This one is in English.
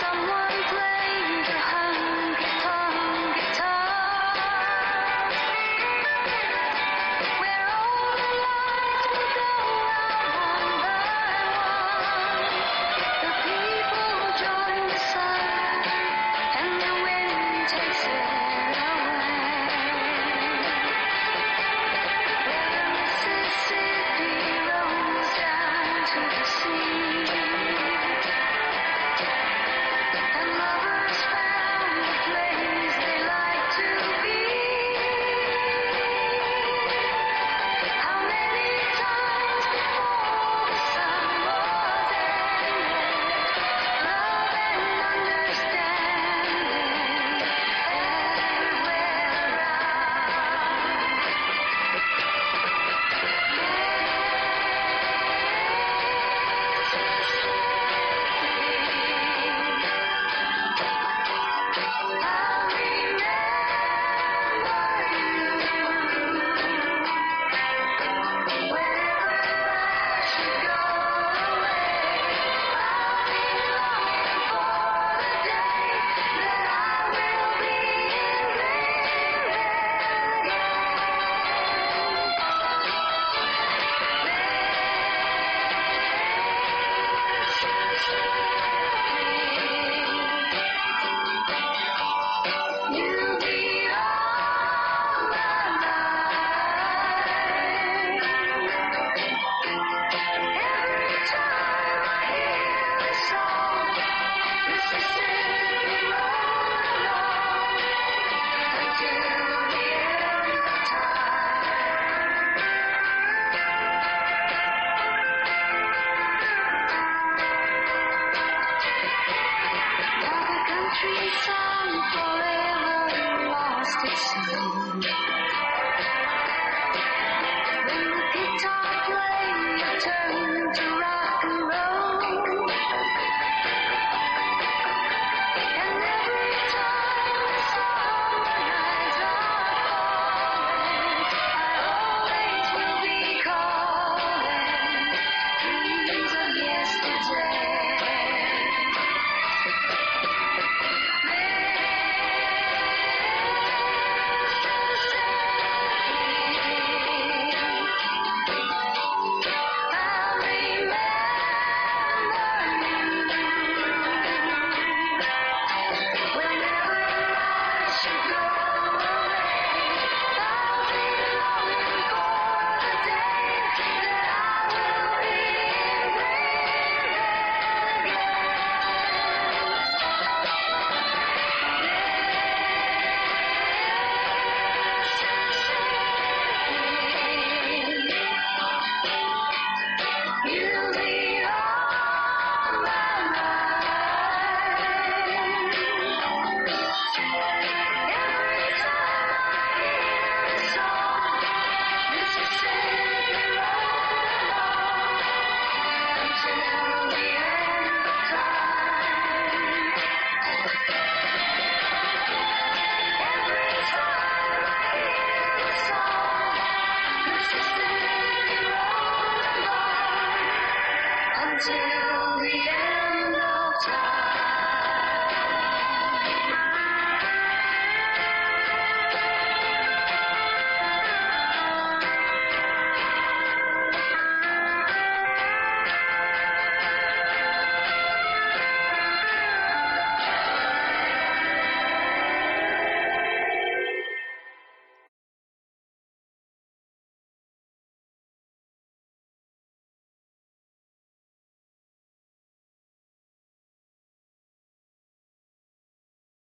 Someone played the honky-tonk guitar, where all the lights will go out one by one. The people join the sun, and the wind takes it away. Where the Mississippi rolls down to the sea, and lovers found the place they like to be. How many times before the sun was ended, love and understanding everywhere you'll be all my life. Every time I hear the song, Mississippi roll along until the end of time. Now the country song forever lost its sound.